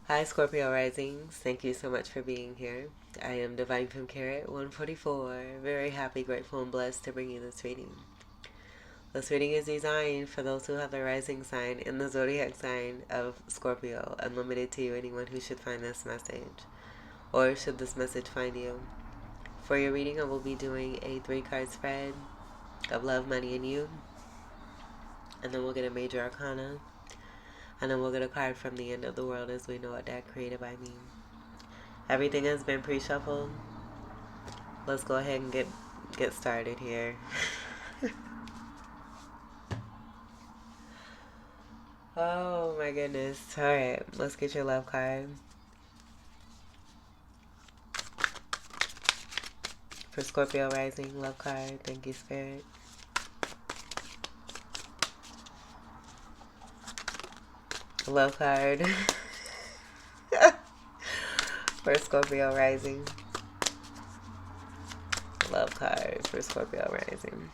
Hi, Scorpio Risings. Thank you so much for being here. I am Divine Femme Carrot 144. Very happy, grateful, and blessed to bring you this reading. This reading is designed for those who have the rising sign in the zodiac sign of Scorpio, unlimited to you, anyone who should find this message, or should this message find you. For your reading, I will be doing a 3-card spread of love, money, and you, and then we'll get a major arcana, and then we'll get a card from the end of the world as we know it, that created by me. Everything has been pre-shuffled. Let's go ahead and get started here. Oh my goodness. Alright, let's get your love card. For Scorpio Rising, love card. Thank you, Spirit. Love card. For Scorpio Rising. Love card for Scorpio Rising.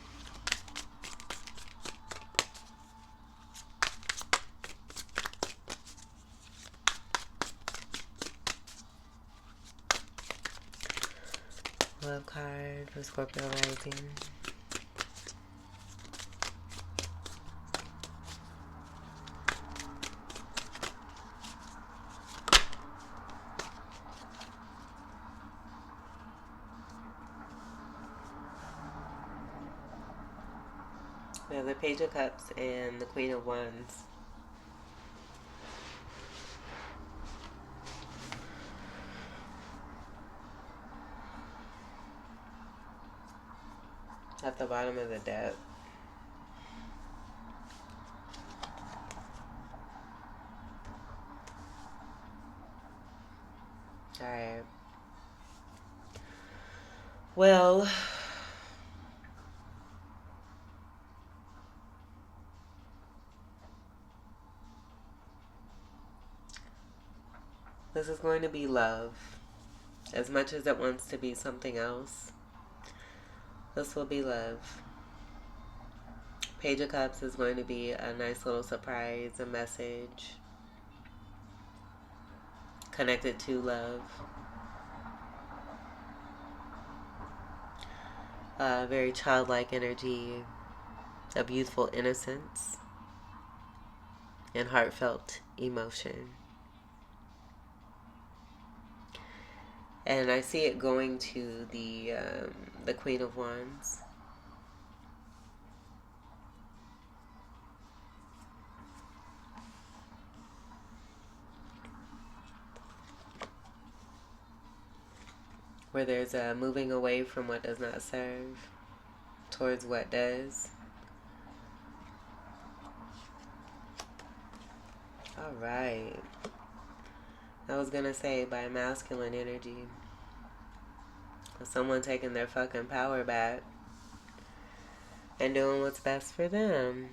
Love card for Scorpio Rising. We have the Page of Cups and the Queen of Wands. At the bottom of the deck. Alright. Well, this is going to be love. As much as it wants to be something else, this will be love. Page of Cups is going to be a nice little surprise, a message connected to love. Very childlike energy of youthful innocence and heartfelt emotion. And I see it going to the Queen of Wands. Where there's a moving away from what does not serve towards what does. Alright. I was gonna say by masculine energy. Someone taking their fucking power back and doing what's best for them.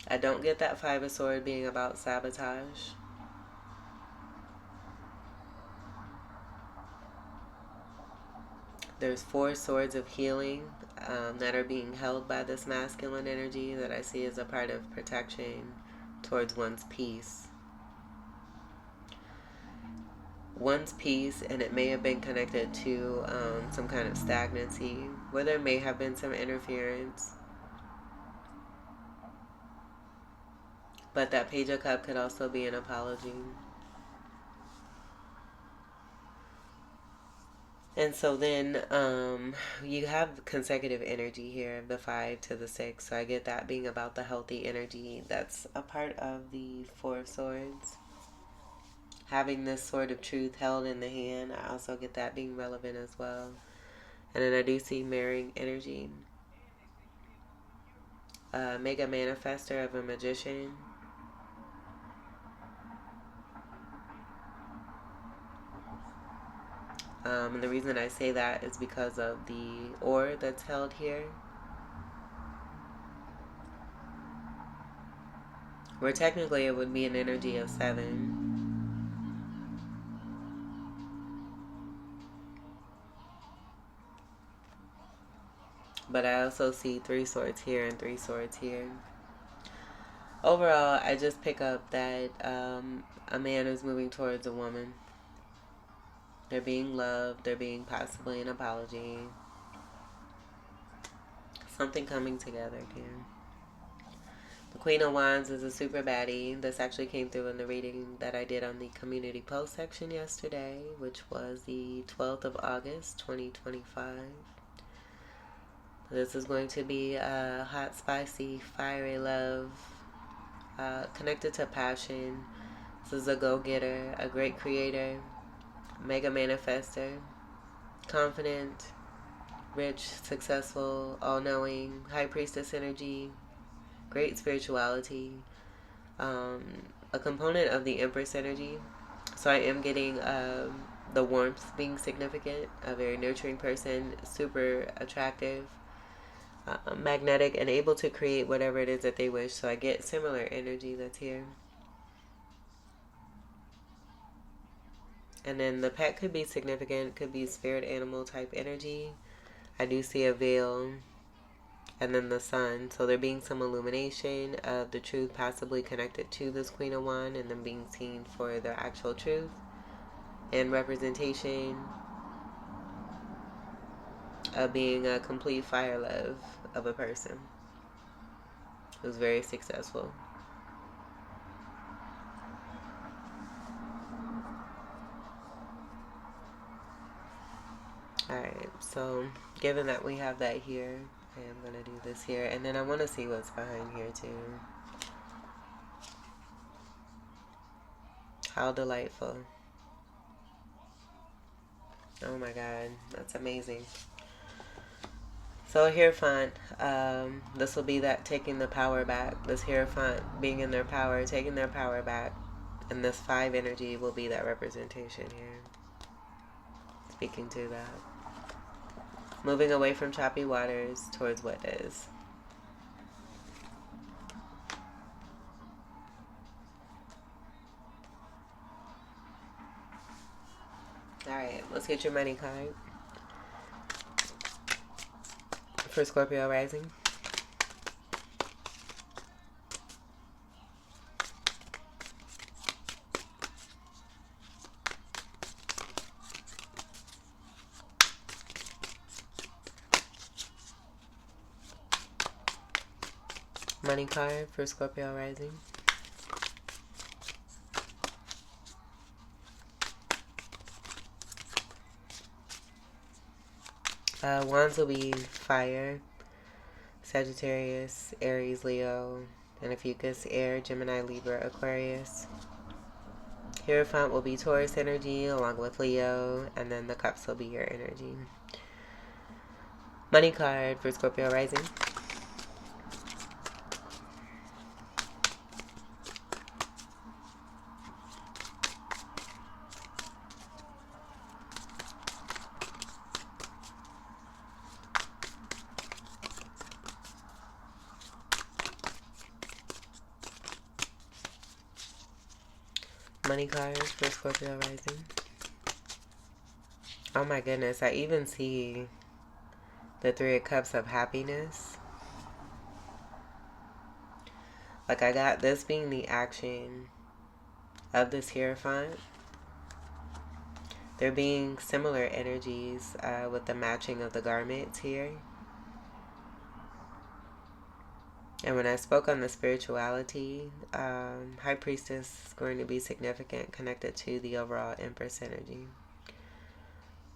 I don't get that 5 of Swords being about sabotage. There's 4 swords of healing that are being held by this masculine energy that I see as a part of protection towards one's peace. One's peace, and it may have been connected to some kind of stagnancy, where there may have been some interference. But that Page of Cups could also be an apology. And so then you have consecutive energy here, the 5 to the 6. So I get that being about the healthy energy that's a part of the 4 of Swords. Having this sword of truth held in the hand, I also get that being relevant as well. And then I do see marrying energy. Mega manifester of a magician. And the reason I say that is because of the ore that's held here. Where technically it would be an energy of 7. But I also see 3 swords here and 3 swords here. Overall, I just pick up that a man is moving towards a woman. They're being loved. They're being possibly an apology. Something coming together here. The Queen of Wands is a super baddie. This actually came through in the reading that I did on the community post section yesterday, which was the 12th of August, 2025. This is going to be a hot, spicy, fiery love, connected to passion. This is a go-getter, a great creator, mega manifester, confident, rich, successful, all-knowing, high priestess energy, great spirituality, a component of the Empress energy. So I am getting the warmth being significant, a very nurturing person, super attractive, magnetic, and able to create whatever it is that they wish. So I get similar energy that's here. And then the pet could be significant, could be spirit animal type energy. I do see a veil. And then the sun. So there being some illumination of the truth possibly connected to this Queen of Wands, and then being seen for their actual truth and representation of being a complete fire love of a person who's very successful. Alright, so given that we have that here, I am going to do this here. And then I want to see what's behind here too. How delightful. Oh my God, that's amazing. So Hierophant, this will be that taking the power back. This Hierophant being in their power, taking their power back. And this 5 energy will be that representation here. Speaking to that. Moving away from choppy waters towards what is. Alright, let's get your money card. For Scorpio rising. Money card for Scorpio rising. Wands will be fire, Sagittarius, Aries, Leo, and if you guess air, Gemini, Libra, Aquarius. Hierophant will be Taurus energy along with Leo, and then the cups will be your energy. Money card for Scorpio rising. Money cards for Scorpio rising. Oh my goodness, I even see the 3 of Cups of happiness. Like I got this being the action of this Hierophant. There being similar energies with the matching of the garments here. And when I spoke on the spirituality, High Priestess is going to be significant, connected to the overall Empress energy.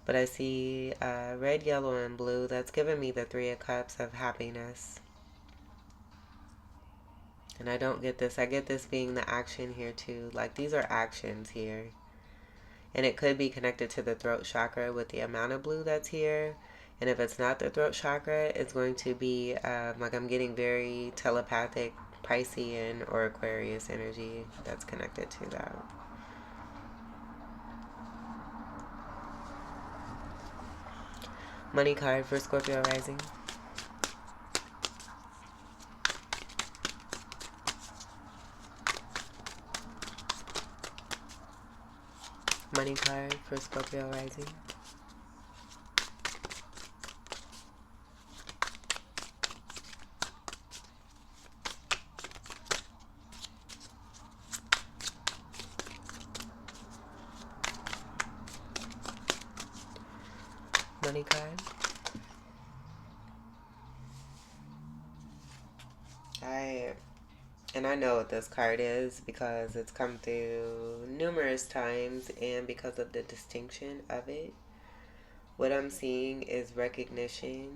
But I see red, yellow, and blue. That's giving me the 3 of Cups of happiness. And I don't get this. I get this being the action here too. Like these are actions here. And it could be connected to the throat chakra with the amount of blue that's here. And if it's not the throat chakra, it's going to be like I'm getting very telepathic, Piscean, or Aquarius energy that's connected to that. Money card for Scorpio rising. Money card for Scorpio rising. money card. I know what this card is because it's come through numerous times, and because of the distinction of it, what I'm seeing is recognition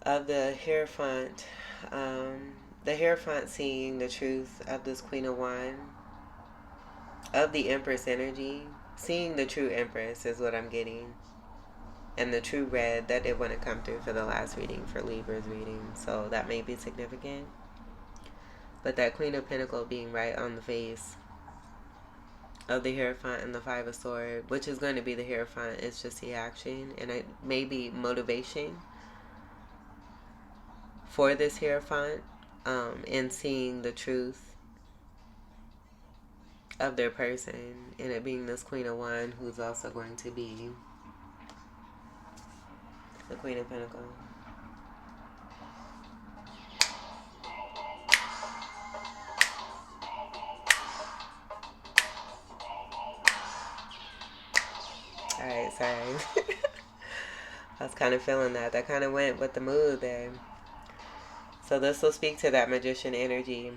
of the Hierophant. The Hierophant seeing the truth of this Queen of Wands, of the Empress energy, seeing the true Empress is what I'm getting. And the true red that did want to come through for the last reading, for Libra's reading. So that may be significant. But that Queen of Pentacles being right on the face of the Hierophant and the Five of Swords, which is going to be the Hierophant, it's just the action. And it may be motivation for this Hierophant in seeing the truth of their person. And it being this Queen of Wands, who's also going to be the Queen of Pentacles. Alright, sorry. I was kind of feeling that. That kind of went with the mood there. So this will speak to that Magician energy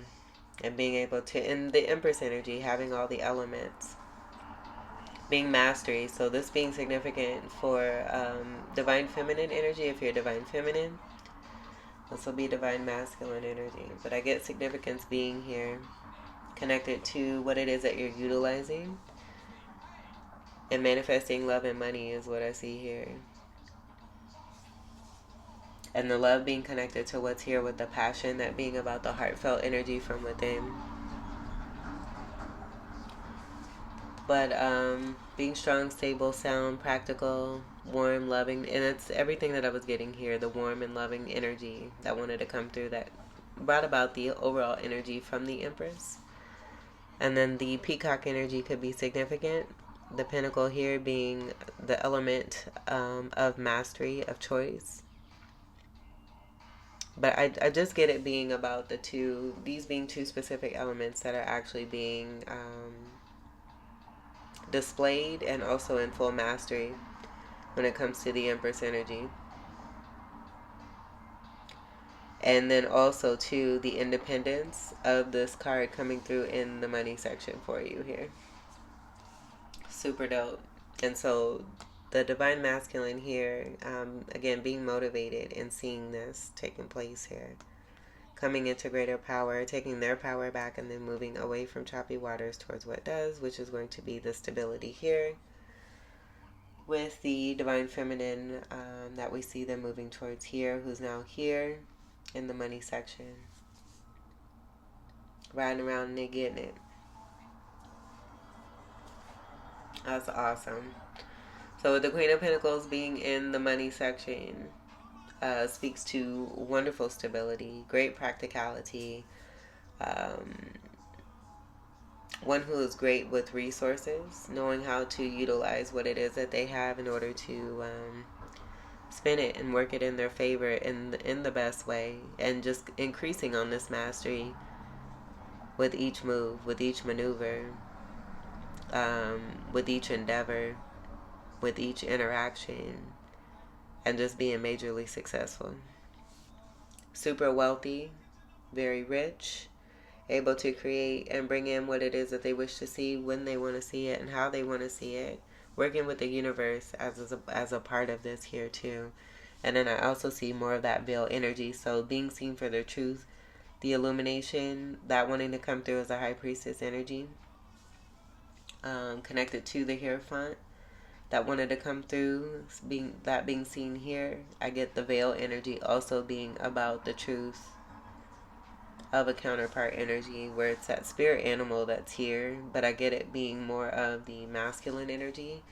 and being able to, in the Empress energy, having all the elements. Being mastery. So this being significant for Divine Feminine energy, if you're Divine Feminine. This will be Divine Masculine energy. But I get significance being here, connected to what it is that you're utilizing. And manifesting love and money is what I see here. And the love being connected to what's here with the passion, that being about the heartfelt energy from within. But being strong, stable, sound, practical, warm, loving. And it's everything that I was getting here. The warm and loving energy that wanted to come through, that brought about the overall energy from the Empress. And then the Peacock energy could be significant. The Pentacle here being the element of mastery, of choice. But I just get it being about the two, these being two specific elements that are actually being displayed and also in full mastery when it comes to the Empress energy. And then also too, the independence of this card coming through in the money section for you here. Super dope. And so the Divine Masculine here, again, being motivated and seeing this taking place here. Coming into greater power, taking their power back, and then moving away from choppy waters towards what does, which is going to be the stability here. With the Divine Feminine that we see them moving towards here, who's now here in the money section. Riding around and they getting it. That's awesome. So with the Queen of Pentacles being in the money section, speaks to wonderful stability, great practicality, one who is great with resources, knowing how to utilize what it is that they have in order to spin it and work it in their favor in the best way, and just increasing on this mastery with each move, with each maneuver, with each endeavor, with each interaction, and just being majorly successful. Super wealthy, very rich, able to create and bring in what it is that they wish to see, when they want to see it, and how they want to see it. Working with the universe as a part of this here too. And then I also see more of that veil energy. So being seen for their truth, the illumination, that wanting to come through as a high priestess energy. Connected to the Hierophant that wanted to come through, being seen here. I get the veil energy also being about the truth of a counterpart energy, where it's that spirit animal that's here, but I get it being more of the masculine energy,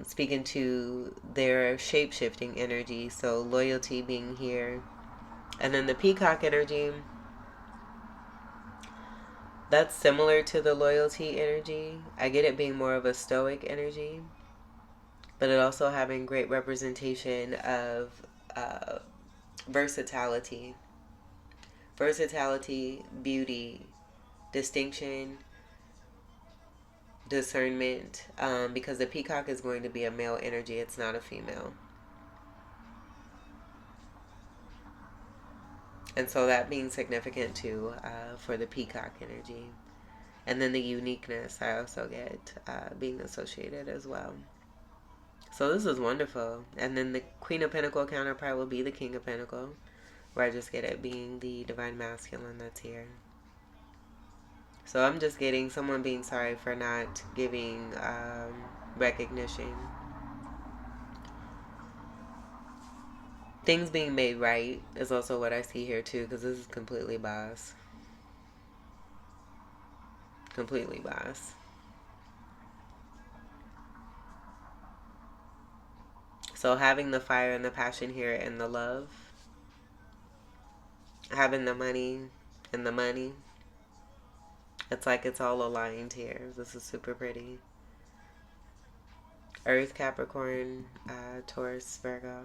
speaking to their shape-shifting energy, so loyalty being here. And then the peacock energy, that's similar to the loyalty energy. I get it being more of a stoic energy, but it also having great representation of versatility. Versatility, beauty, distinction, discernment, because the peacock is going to be a male energy. It's not a female. And so that being significant too, for the peacock energy. And then the uniqueness I also get being associated as well. So this is wonderful. And then the Queen of Pentacle counterpart will be the King of Pentacle, where I just get it being the divine masculine that's here. So I'm just getting someone being sorry for not giving recognition. Things being made right is also what I see here too, because this is completely boss. Completely boss. So having the fire and the passion here and the love. Having the money and the money. It's like it's all aligned here. This is super pretty. Earth, Capricorn, Taurus, Virgo.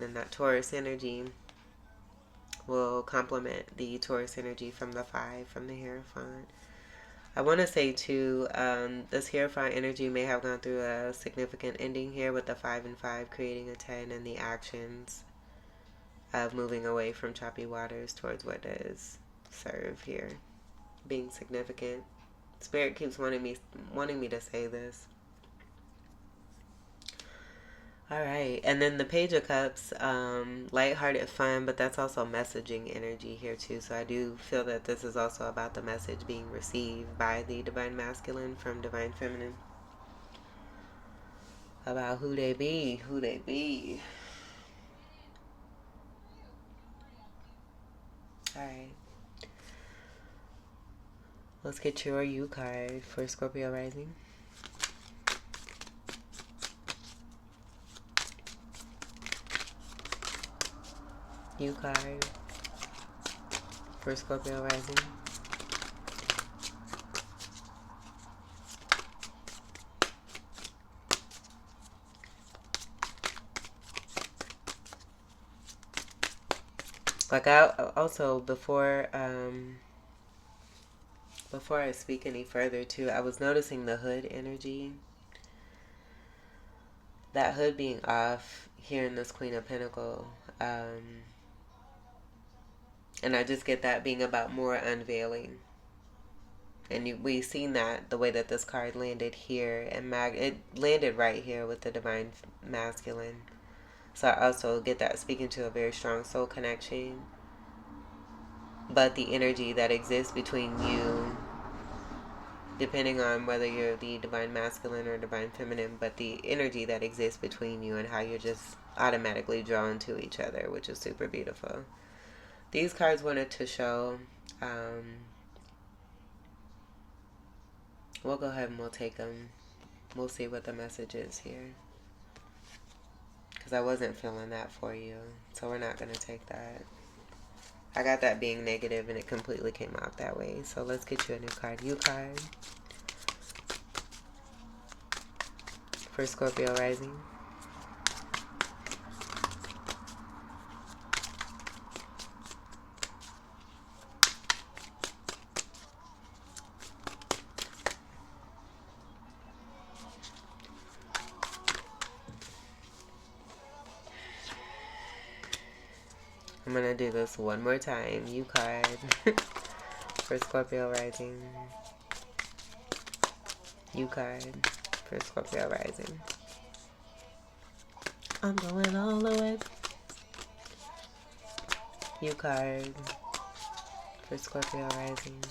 Then that Taurus energy will complement the Taurus energy from the 5 from the Hierophant. I want to say too, this Hierophant energy may have gone through a significant ending here with the 5 and 5 creating a 10, and the actions of moving away from choppy waters towards what does serve here being significant. Spirit keeps wanting me to say this. All right, and then the Page of Cups, lighthearted fun, but that's also messaging energy here too. So I do feel that this is also about the message being received by the divine masculine from divine feminine about who they be. All right, let's get your U card for Scorpio rising. U card for Scorpio rising. Like I also before I speak any further too, I was noticing the hood energy. That hood being off here in this Queen of Pentacles. And I just get that being about more unveiling. And we've seen that the way that this card landed here. And it landed right here with the divine masculine. So I also get that speaking to a very strong soul connection. But the energy that exists between you, depending on whether you're the divine masculine or divine feminine, but the energy that exists between you and how you're just automatically drawn to each other, which is super beautiful. These cards wanted to show, we'll go ahead and we'll take them. We'll see what the message is here. Because I wasn't feeling that for you. So we're not going to take that. I got that being negative and it completely came out that way. So let's get you a new card. U card for Scorpio rising. I'm going to do this one more time. U card for Scorpio rising. U card for Scorpio rising. I'm going all the way. U card for Scorpio rising.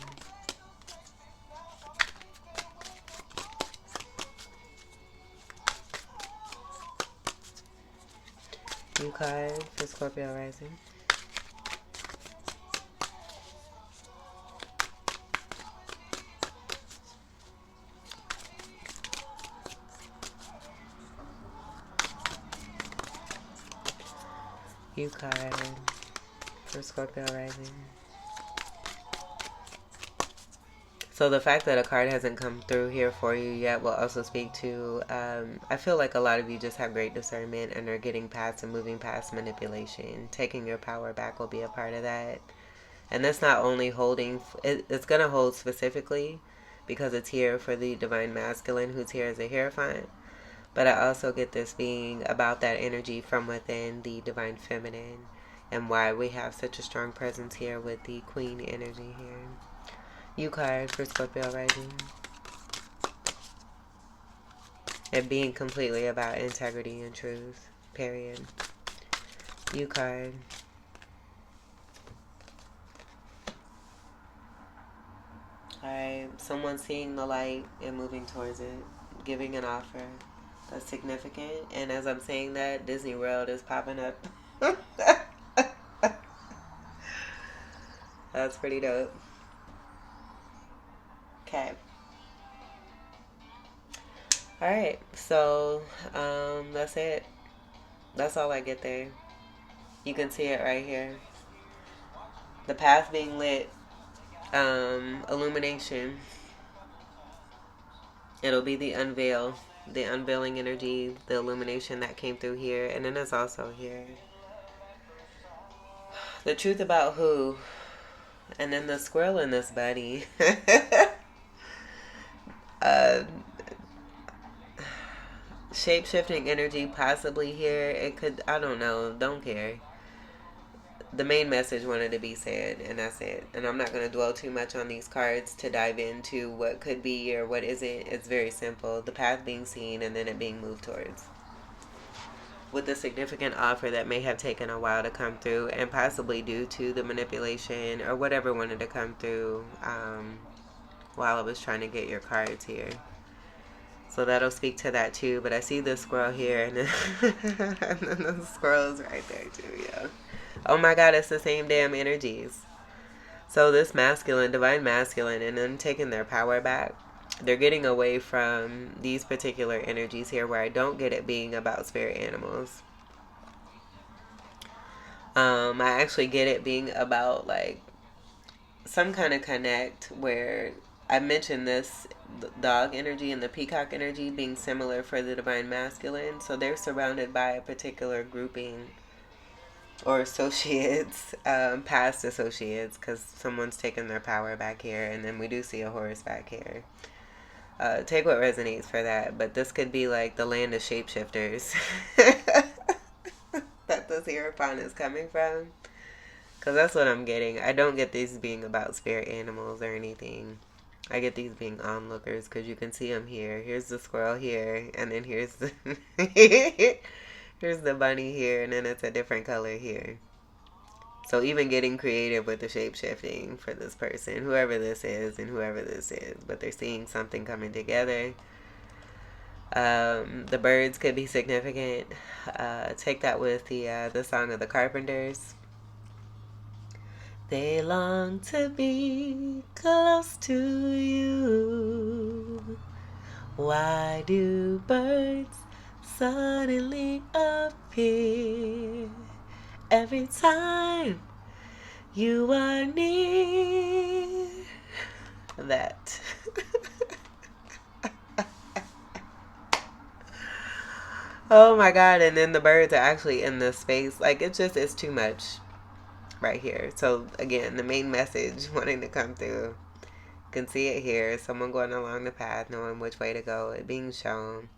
U card for Scorpio rising. U card for Scorpio rising. So the fact that a card hasn't come through here for you yet will also speak to, I feel like a lot of you just have great discernment and are getting past and moving past manipulation. Taking your power back will be a part of that. And that's not only holding, it's going to hold specifically because it's here for the divine masculine who's here as a Hierophant. But I also get this being about that energy from within the divine feminine, and why we have such a strong presence here with the queen energy here. You card for Scorpio rising. It being completely about integrity and truth. Period. You card. Alright, someone seeing the light and moving towards it, giving an offer that's significant. And as I'm saying that, Disney World is popping up. That's pretty dope. Okay. Alright, so that's it. That's all I get there. You can see it right here. The path being lit. Illumination. It'll be the unveiling energy, the illumination that came through here, and then it's also here. The truth about who, and then the squirrel in this buddy. Shape-shifting energy possibly here. It could, I don't know, don't care. The main message wanted to be said, and that's it. And I'm not going to dwell too much on these cards to dive into what could be or what isn't. It's very simple. The path being seen and then it being moved towards. With a significant offer that may have taken a while to come through, and possibly due to the manipulation or whatever wanted to come through while I was trying to get your cards here. So that'll speak to that too. But I see this squirrel here, and then, and then the squirrel's right there too, yeah. Oh my God, it's the same damn energies. So this masculine, divine masculine, and them taking their power back, they're getting away from these particular energies here, where I don't get it being about spirit animals. I actually get it being about like some kind of connect, where I mentioned this dog energy and the peacock energy being similar for the divine masculine. So they're surrounded by a particular grouping or associates, past associates, because someone's taken their power back here, and then we do see a horse back here. Take what resonates for that, but this could be like the land of shapeshifters that this Hierophant is coming from, because that's what I'm getting. I don't get these being about spirit animals or anything. I get these being onlookers, because you can see them here. Here's the squirrel here, and then here's the here's the bunny here, and then it's a different color here. So even getting creative with the shape-shifting for this person, whoever this is and whoever this is, but they're seeing something coming together. The birds could be significant. Take that with the Song of the Carpenters. They long to be close to you. Why do birds suddenly appear every time you are near? That. Oh my God. And then the birds are actually in this space. Like, it's too much right here. So again, the main message wanting to come through. You can see it here. Someone going along the path, knowing which way to go. It being shown.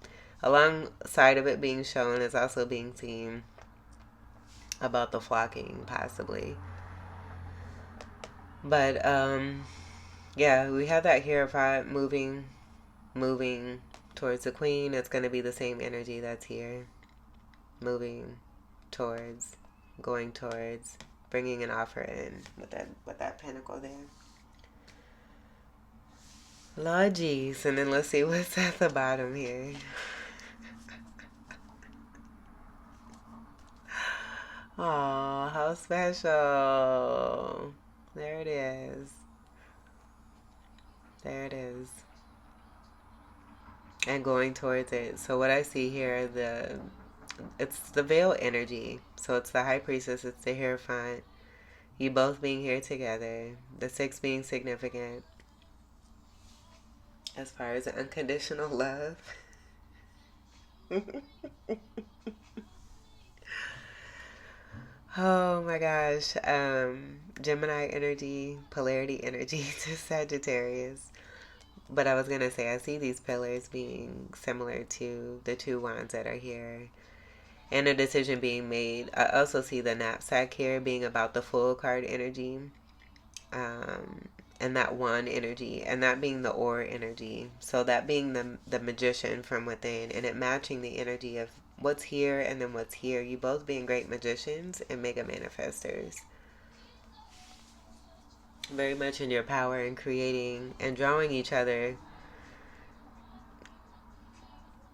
Alongside of it being shown is also being seen about the flocking, possibly. But yeah, we have that Hierophant moving towards the queen. It's going to be the same energy that's here, moving towards, going towards, bringing an offer in with that pentacle there. Lord jeez. And then let's see what's at the bottom here. Oh, how special. There it is. There it is. And going towards it. So what I see here, it's the veil energy. So it's the High Priestess, it's the Hierophant. You both being here together. The 6 being significant. As far as unconditional love. Oh my gosh. Gemini energy, polarity energy to Sagittarius. But I was going to say, I see these pillars being similar to the two wands that are here, and a decision being made. I also see the knapsack here being about the full card energy, and that one energy, and that being the or energy. So that being the magician from within, and it matching the energy of what's here and then what's here. You both being great magicians and mega manifestors. Very much in your power and creating and drawing each other,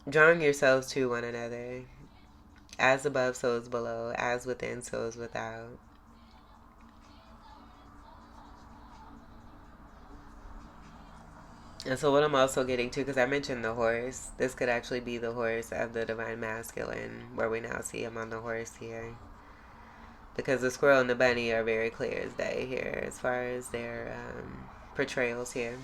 drawing yourselves to one another. As above, so is below. As within, so is without. And so what I'm also getting to, because I mentioned the horse, this could actually be the horse of the divine masculine, where we now see him on the horse here. Because the squirrel and the bunny are very clear as day here as far as their portrayals here.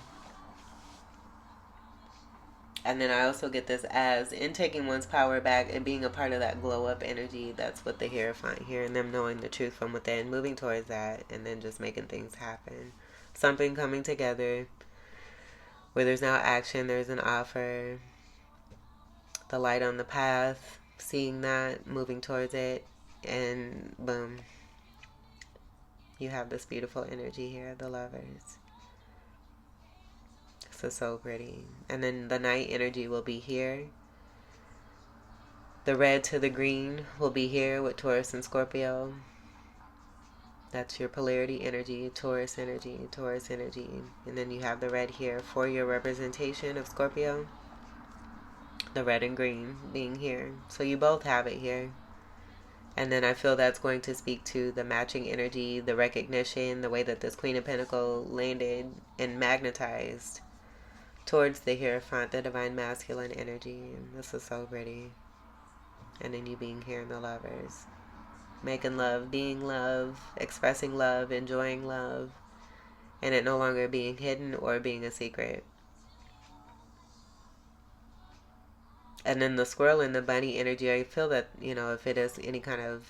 And then I also get this as in taking one's power back and being a part of that glow up energy. That's what the Hierophant here, and them knowing the truth from within, moving towards that, and then just making things happen. Something coming together where there's now action, there's an offer, the light on the path, seeing that, moving towards it, and boom, you have this beautiful energy here, the lovers. So pretty. And then the night energy will be here. The red to the green will be here with Taurus and Scorpio. That's your polarity energy, Taurus energy, Taurus energy. And then you have the red here for your representation of Scorpio. The red and green being here. So you both have it here. And then I feel that's going to speak to the matching energy, the recognition, the way that this Queen of Pentacles landed and magnetized towards the Hierophant, the divine masculine energy. This is so pretty. And then you being here in the lovers. Making love, being love, expressing love, enjoying love. And it no longer being hidden or being a secret. And then the squirrel and the bunny energy, I feel that, if it is any kind of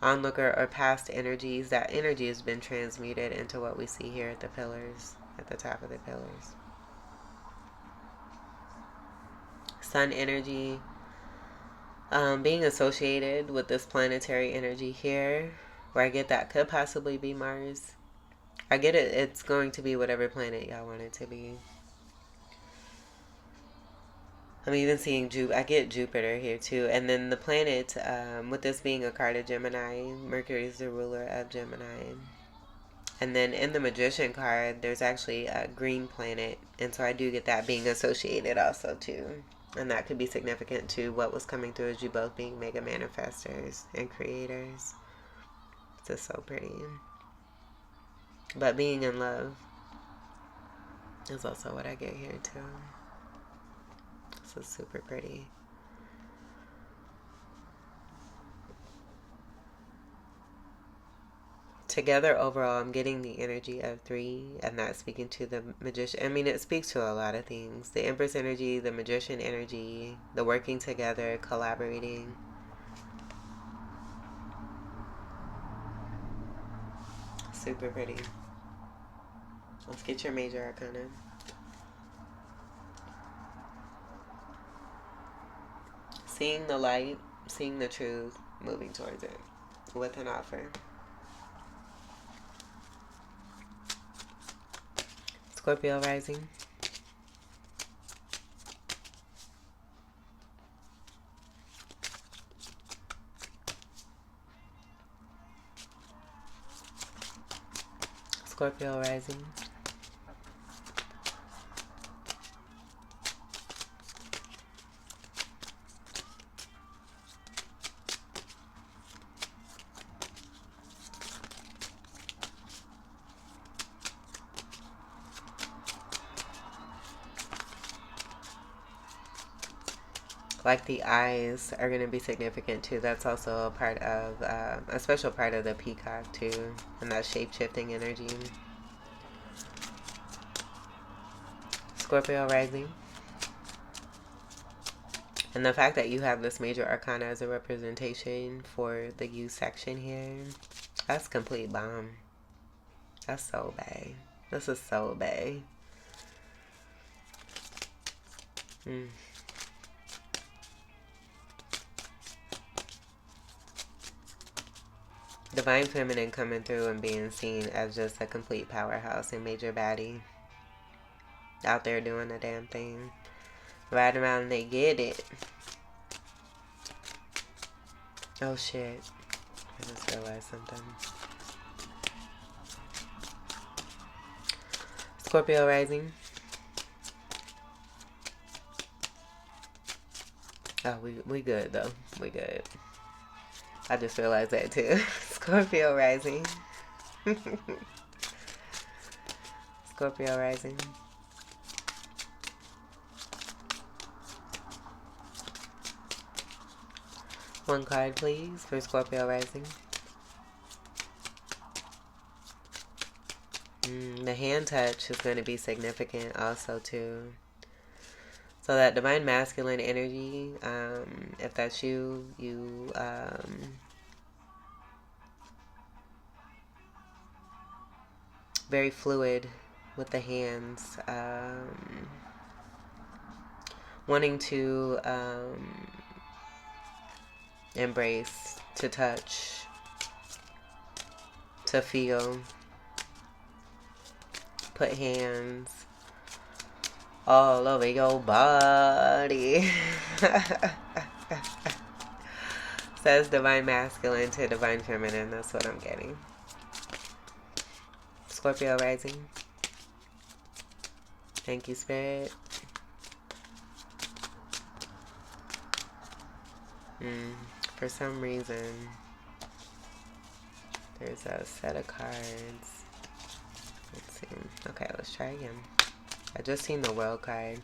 onlooker or past energies, that energy has been transmuted into what we see here at the pillars. At the top of the pillars. Sun energy being associated with this planetary energy here, where I get that could possibly be Mars. I get it, it's going to be whatever planet y'all want it to be. I'm even seeing I get Jupiter here too. And then the planet, with this being a card of Gemini, Mercury is the ruler of Gemini. And then in the Magician card, there's actually a green planet. And so I do get that being associated also too. And that could be significant to what was coming through as you both being mega manifestors and creators. It's just so pretty. But being in love is also what I get here too. This is super pretty. Together, overall, I'm getting the energy of 3, and that's speaking to the Magician. I mean, it speaks to a lot of things. The Empress energy, the Magician energy, the working together, collaborating. Super pretty. Let's get your major arcana. Seeing the light, seeing the truth, moving towards it with an offer. Scorpio rising. Scorpio rising. Like the eyes are going to be significant too. That's also a part of, a special part of the peacock too. And that shape-shifting energy. Scorpio rising. And the fact that you have this major arcana as a representation for the U section here. That's complete bomb. That's so bad. This is so bae. Divine Feminine coming through and being seen as just a complete powerhouse and major baddie. Out there doing the damn thing. Riding around and they get it. Oh shit. I just realized something. Scorpio rising. Oh, we good though. We good. I just realized that too. Scorpio rising. Scorpio rising. One card, please, for Scorpio rising. The hand touch is going to be significant also, too. So that divine masculine energy, if that's you, very fluid with the hands, wanting to embrace, to touch, to feel, put hands all over your body. Says divine masculine to divine feminine. That's what I'm getting. Scorpio rising. Thank you, Spirit. For some reason, there's a set of cards. Let's see. Okay, let's try again. I just seen the World card.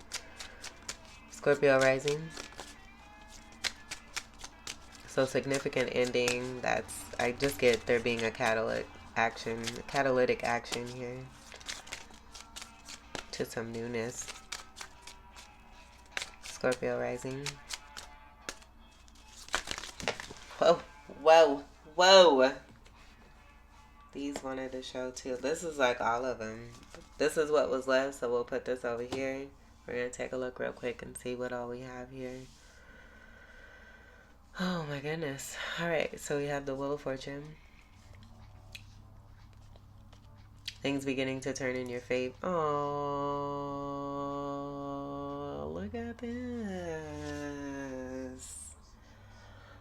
Scorpio rising. So significant ending. That's, I just get there being a catalytic action here to some newness. Scorpio rising. Whoa, whoa, whoa. These wanted to show too. This is like all of them. This is what was left, so we'll put this over here. We're going to take a look real quick and see what all we have here. Oh my goodness. Alright, so we have the Wheel of Fortune. Things beginning to turn in your favor. Oh, look at this.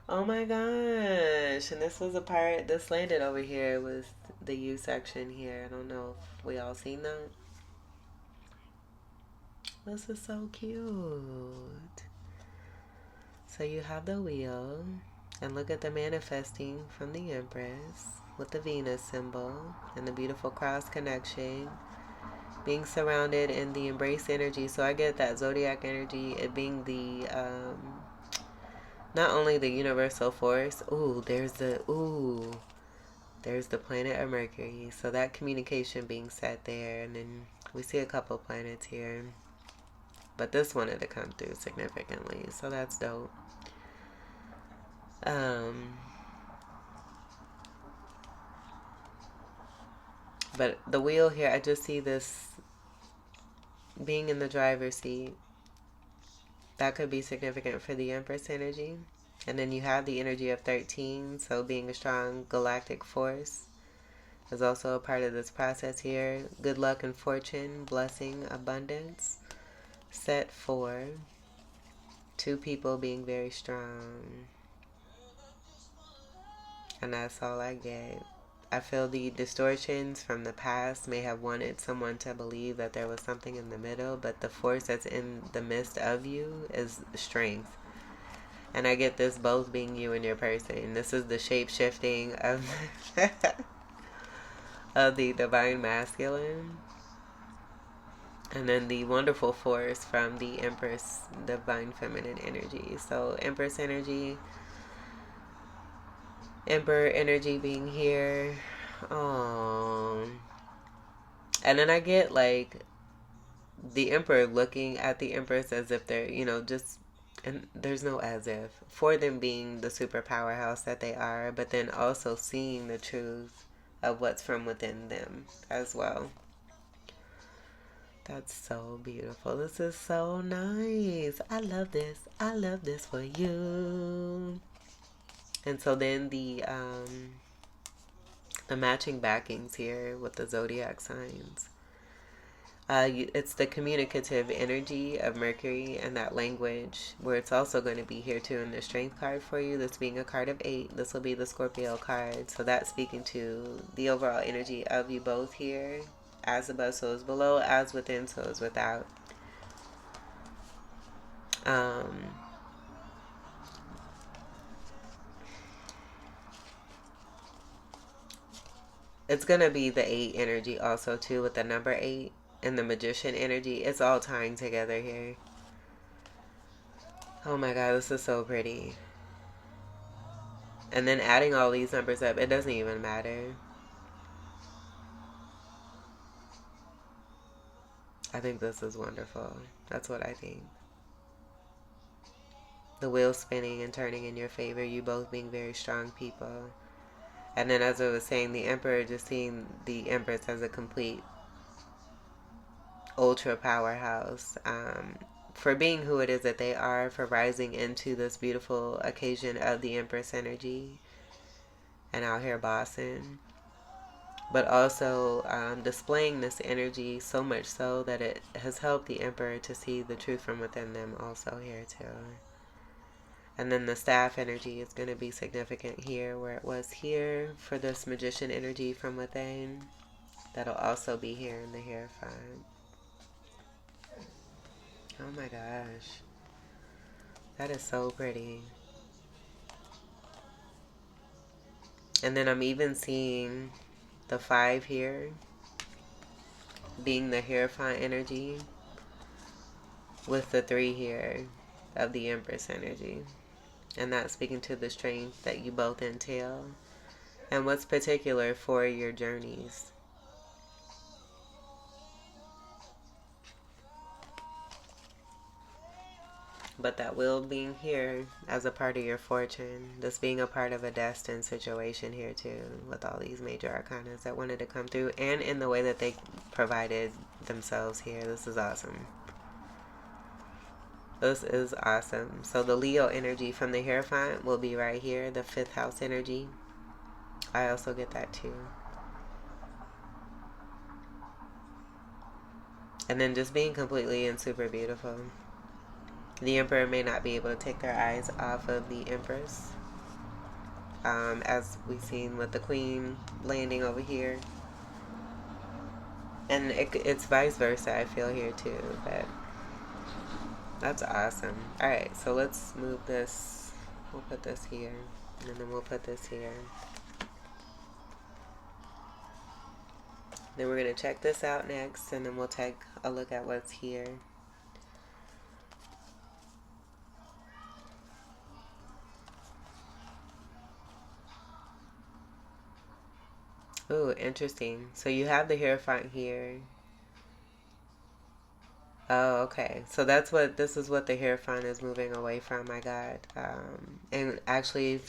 Oh my gosh. And this was a part, this landed over here was the U section here. I don't know if we all seen that. This is so cute. So you have the wheel. And look at the manifesting from the Empress with the Venus symbol and the beautiful cross connection. Being surrounded in the embrace energy. So I get that zodiac energy, it being the not only the universal force. There's the planet of Mercury. So that communication being set there. And then we see a couple planets here. But this wanted to come through significantly. So that's dope. But the wheel here, I just see this being in the driver's seat. That could be significant for the Empress energy. And then you have the energy of 13. So being a strong galactic force is also a part of this process here. Good luck and fortune, blessing, abundance. Set for 2 people being very strong. And that's all I get. I feel the distortions from the past may have wanted someone to believe that there was something in the middle, but the force that's in the midst of you is strength. And I get this both being you and your person. This is the shape-shifting of, of the divine masculine. And then the wonderful force from the Empress divine feminine energy. So Empress energy, Emperor energy being here. And then I get like the Emperor looking at the Empress as if they're, just, and there's no as if, for them being the super powerhouse that they are, but then also seeing the truth of what's from within them as well. That's so beautiful. This is so nice. I love this. I love this for you. And so then the matching backings here with the zodiac signs. It's the communicative energy of Mercury and that language, where it's also going to be here too in the strength card for you. This being a card of 8, this will be the Scorpio card. So that's speaking to the overall energy of you both here. As above, so is below. As within, so is without. It's going to be the 8 energy also too, with the number 8 and the magician energy. It's all tying together here. Oh my god, this is so pretty. And then adding all these numbers up, it doesn't even matter. I think this is wonderful. That's what I think. The wheel spinning and turning in your favor, you both being very strong people. And then as I was saying, the Emperor, just seeing the Empress as a complete ultra powerhouse, for being who it is that they are, for rising into this beautiful occasion of the Empress energy and out here bossing, but also displaying this energy so much so that it has helped the Emperor to see the truth from within them also here too. And then the staff energy is going to be significant here where it was here for this magician energy from within. That'll also be here in the Hierophant. Oh my gosh. That is so pretty. And then I'm even seeing the 5 here being the Hierophant energy with the 3 here of the Empress energy. And that's speaking to the strength that you both entail and what's particular for your journeys. But that will being here as a part of your fortune, this being a part of a destined situation here too, with all these major arcanas that wanted to come through, and in the way that they provided themselves here. This is awesome. This is awesome. So the Leo energy from the Hierophant will be right here, the 5th house energy. I also get that too. And then just being completely and super beautiful. The Emperor may not be able to take their eyes off of the Empress, as we've seen with the Queen landing over here. And it's vice versa, I feel, here too, but that's awesome. Alright, so let's move this. We'll put this here, and then we'll put this here. Then we're going to check this out next, and then we'll take a look at what's here. Ooh, interesting. So you have the Hierophant here. Oh, okay. So this is what the Hierophant is moving away from, I got. And actually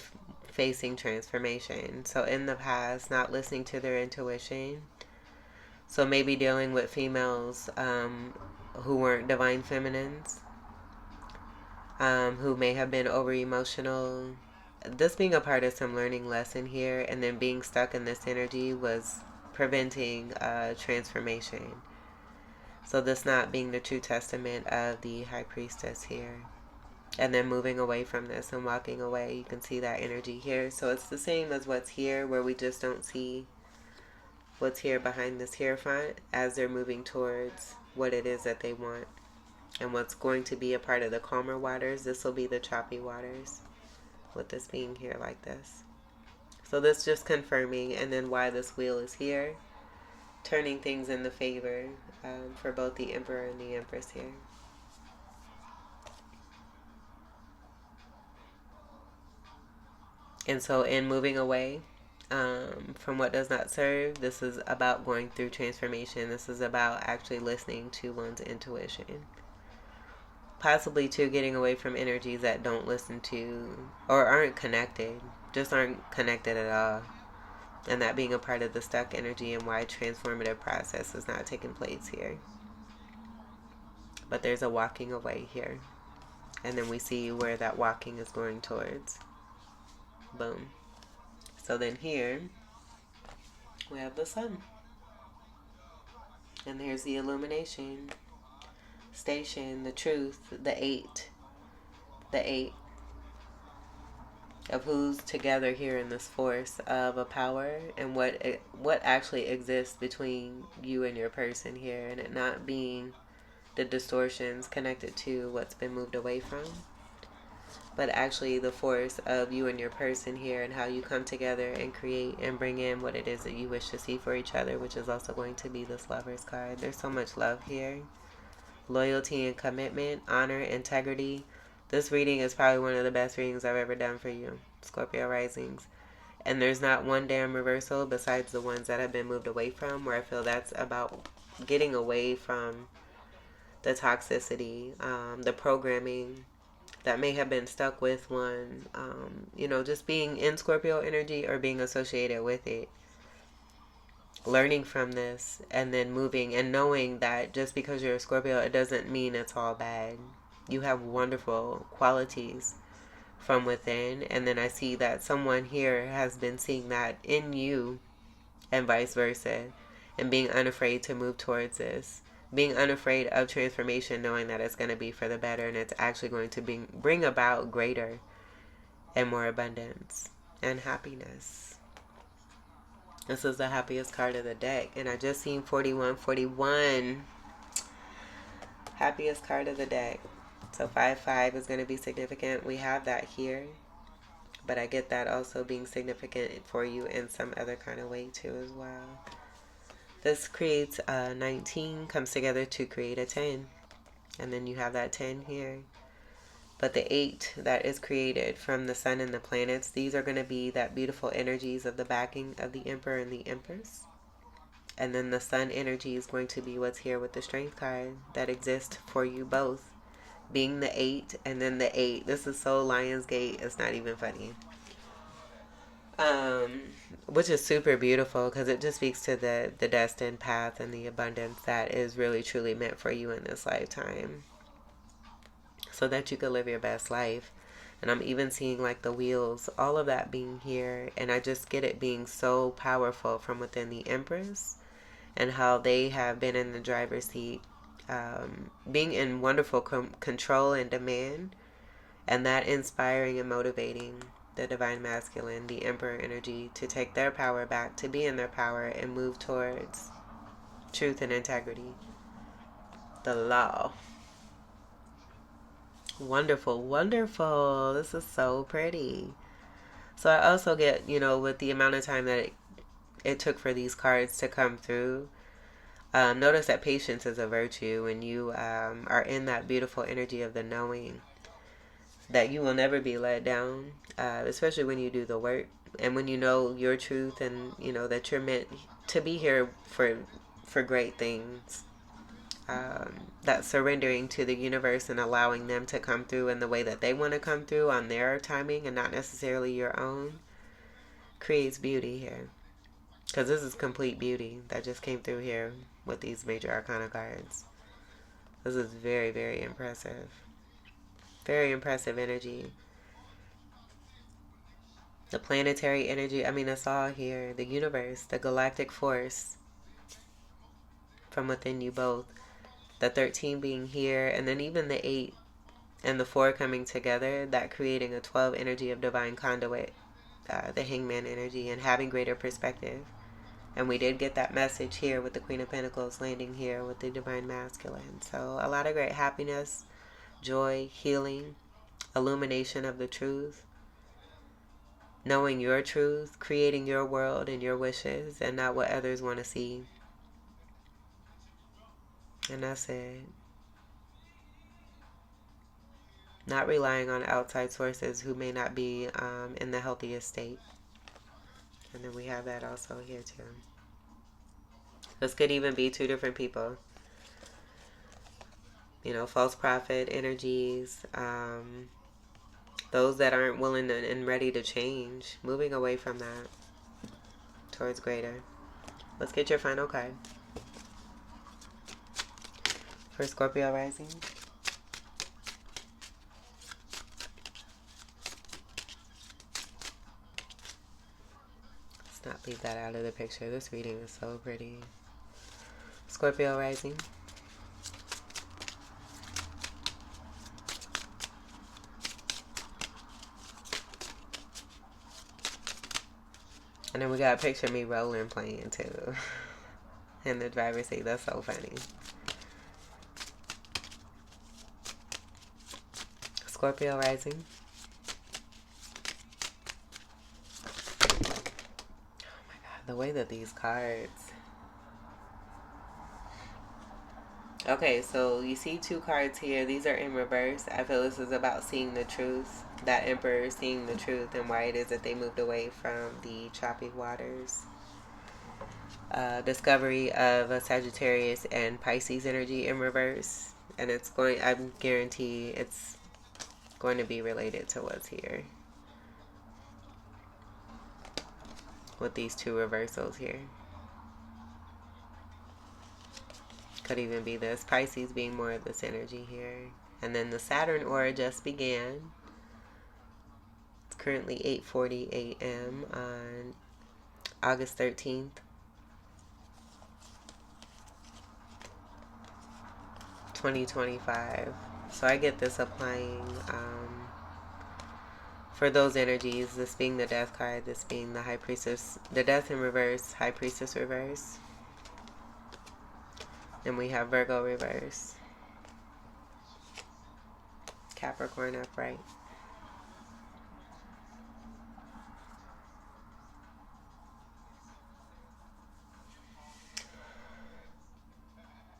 facing transformation. So in the past, not listening to their intuition. So maybe dealing with females who weren't divine feminines. Who may have been over emotional. This being a part of some learning lesson here, and then being stuck in this energy was preventing transformation. So this not being the true testament of the High Priestess here. And then moving away from this and walking away, you can see that energy here. So it's the same as what's here, where we just don't see what's here behind this Hierophant as they're moving towards what it is that they want. And what's going to be a part of the calmer waters, this will be the choppy waters, with this being here like this. So this just confirming, and then why this wheel is here, turning things in the favor for both the Emperor and the Empress here. And so in moving away from what does not serve, this is about going through transformation. This is about actually listening to one's intuition. Possibly too getting away from energies that don't listen to or aren't connected, just aren't connected at all. And that being a part of the stuck energy and why transformative process is not taking place here. but there's a walking away here. And then we see where that walking is going towards. Boom. So then here, we have the sun. And there's the illumination, station, the truth, the eight of who's together here in this force of a power, and what actually exists between you and your person here, and it not being the distortions connected to what's been moved away from, but actually the force of you and your person here, and how you come together and create and bring in what it is that you wish to see for each other, which is also going to be this Lover's card. There's so much love here. Loyalty and commitment, honor, integrity. This reading is probably one of the best readings I've ever done for you, Scorpio risings. And there's not one damn reversal besides the ones that have been moved away from, where I feel that's about getting away from the toxicity, the programming that may have been stuck with one, just being in Scorpio energy or being associated with it. Learning from this and then moving and knowing that just because you're a Scorpio, it doesn't mean it's all bad. You have wonderful qualities from within. And then I see that someone here has been seeing that in you and vice versa, and being unafraid to move towards this. Being unafraid of transformation, knowing that it's going to be for the better and it's actually going to bring about greater and more abundance and happiness. This is the happiest card of the deck. And I just seen 4141. Happiest card of the deck. So 5-5 is going to be significant. We have that here. But I get that also being significant for you in some other kind of way too as well. This creates a 19, comes together to create a 10. And then you have that 10 here. But the 8 that is created from the sun and the planets, these are going to be that beautiful energies of the backing of the Emperor and the Empress. And then the sun energy is going to be what's here with the Strength card that exists for you both. Being the 8 and then the 8. This is so Lionsgate, it's not even funny. Which is super beautiful because it just speaks to the destined path and the abundance that is really truly meant for you in this lifetime, so that you can live your best life. And I'm even seeing like the wheels, all of that being here, and I just get it being so powerful from within the Empress and how they have been in the driver's seat, being in wonderful control and demand, and that inspiring and motivating the Divine Masculine, the Emperor energy, to take their power back, to be in their power and move towards truth and integrity, the law. Wonderful, wonderful. This is so pretty. So I also get, with the amount of time that it took for these cards to come through, notice that patience is a virtue when you are in that beautiful energy of the knowing that you will never be let down, especially when you do the work and when you know your truth and that you're meant to be here for great things. That surrendering to the universe and allowing them to come through in the way that they want to come through on their timing and not necessarily your own creates beauty here. Because this is complete beauty that just came through here with these major arcana cards. This is very, very impressive. Very impressive energy. The planetary energy, it's all here. The universe, the galactic force from within you both. The 13 being here, and then even the 8 and the 4 coming together, that creating a 12 energy of divine conduit, the Hangman energy, and having greater perspective. And we did get that message here with the Queen of Pentacles landing here with the Divine Masculine. So a lot of great happiness, joy, healing, illumination of the truth, knowing your truth, creating your world and your wishes and not what others want to see. And that's it. Not relying on outside sources who may not be in the healthiest state. And then we have that also here too. This could even be 2 different people. False prophet energies. Those that aren't willing and ready to change. Moving away from that. Towards greater. Let's get your final card. for Scorpio rising. Let's not leave that out of the picture. This reading is so pretty. Scorpio rising. And then we got a picture of me rolling playing too. In the driver's seat. That's so funny. Scorpio rising. Oh my god, the way that these cards. Okay, so you see two cards here. These are in reverse. I feel this is about seeing the truth. That Emperor seeing the truth and why it is that they moved away from the choppy waters. Discovery of a Sagittarius and Pisces energy in reverse. And it's going, I guarantee it's going to be related to what's here. With these two reversals here. Could even be this. Pisces being more of this energy here. And then the Saturn aura just began. It's currently 8:40 a.m. on August 13th. (2025). So I get this applying for those energies, this being the Death card, this being the High Priestess, the Death in reverse, High Priestess reverse. And we have Virgo reverse. Capricorn upright.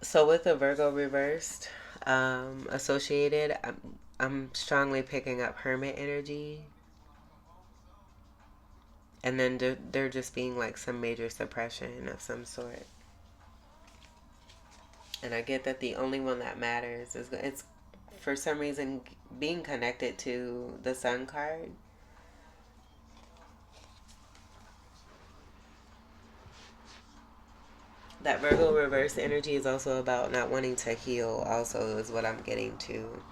So with the Virgo reversed, associated, I'm strongly picking up Hermit energy. And then there just being like some major suppression of some sort. And I get that the only one that matters is, it's for some reason being connected to the Sun card. That Virgo reverse energy is also about not wanting to heal, also, is what I'm getting to.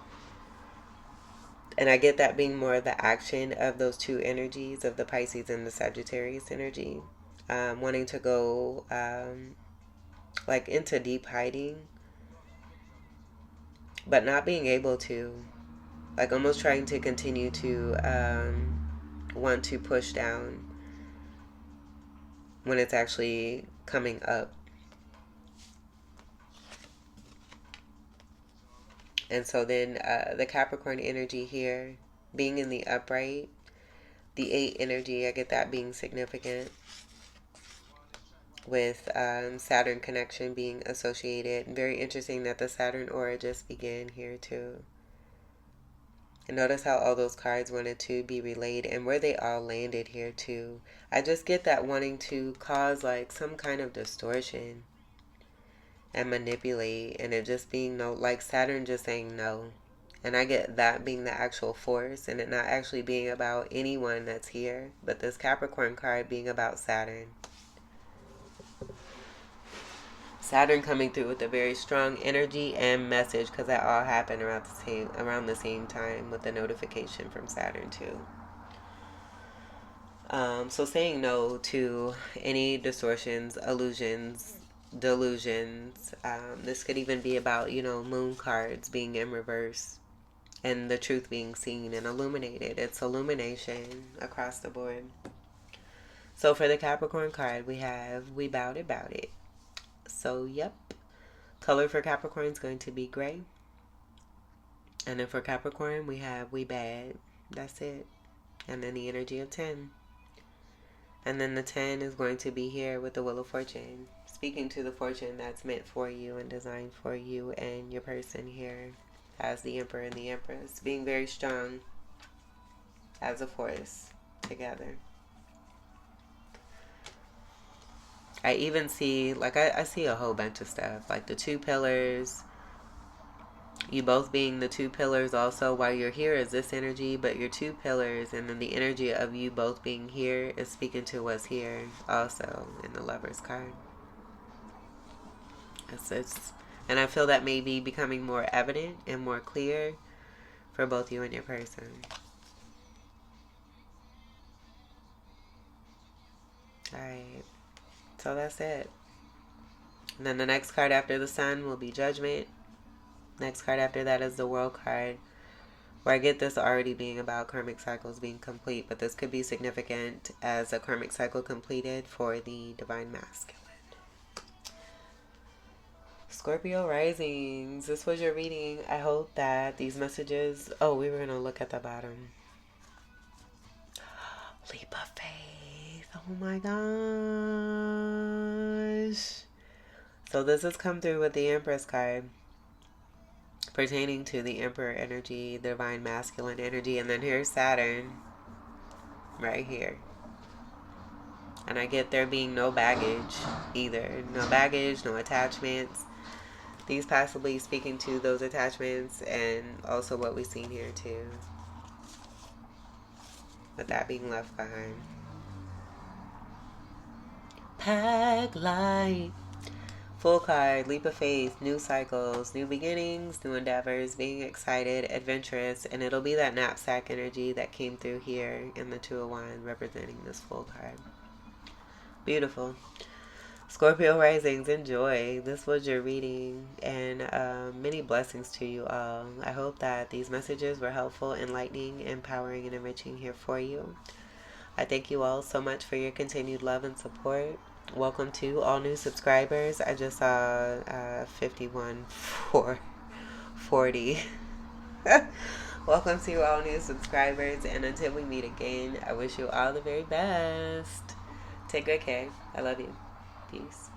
And I get that being more of the action of those two energies, of the Pisces and the Sagittarius energy. Wanting to go like into deep hiding, but not being able to. Like almost trying to continue to want to push down when it's actually coming up. And so then the Capricorn energy here, being in the upright, the 8 energy, I get that being significant. With Saturn connection being associated. Very interesting that the Saturn aura just began here too. And notice how all those cards wanted to be relayed and where they all landed here too. I just get that wanting to cause like some kind of distortion and manipulate, and it just being no, like Saturn just saying no. And I get that being the actual force and it not actually being about anyone that's here, but this Capricorn card being about Saturn. Saturn coming through with a very strong energy and message, because that all happened around the same time with the notification from Saturn too. So saying no to any distortions, illusions, delusions. This could even be about, moon cards being in reverse and the truth being seen and illuminated. It's illumination across the board. So for the Capricorn card, we have We Bout It. So, yep. Color for Capricorn is going to be gray. And then for Capricorn, we have We Bad. That's it. And then the energy of 10. And then the 10 is going to be here with the Wheel of Fortune. Speaking to the fortune that's meant for you and designed for you and your person here as the Emperor and the Empress. Being very strong as a force together. I even see, like, I see a whole bunch of stuff. Like the 2 pillars. You both being the 2 pillars also while you're here is this energy. But your 2 pillars and then the energy of you both being here is speaking to what's here also in the Lover's card. It's And I feel that may be becoming more evident and more clear for both you and your person. Alright. So that's it. And then the next card after the Sun will be Judgment. Next card after that is the World card, where I get this already being about karmic cycles being complete, but this could be significant as a karmic cycle completed for the Divine Masculine. Scorpio risings, this was your reading. I hope that these messages... Oh, we were going to look at the bottom. Leap of faith. Oh my gosh. So this has come through with the Empress card, pertaining to the Emperor energy, Divine Masculine energy. And then here's Saturn right here. And I get there being no baggage either. No baggage, no attachments. These possibly speaking to those attachments, and also what we've seen here too, with that being left behind. Pack light. Full card, leap of faith, new cycles, new beginnings, new endeavors, being excited, adventurous, and it'll be that knapsack energy that came through here in the Two of Wands representing this full card. Beautiful. Scorpio risings, enjoy. This was your reading, and many blessings to you all. I hope that these messages were helpful, enlightening, empowering, and enriching here for you. I thank you all so much for your continued love and support. Welcome to all new subscribers. I just saw 51,440. Welcome to all new subscribers, and until we meet again, I wish you all the very best. Take good care. I love you. Peace.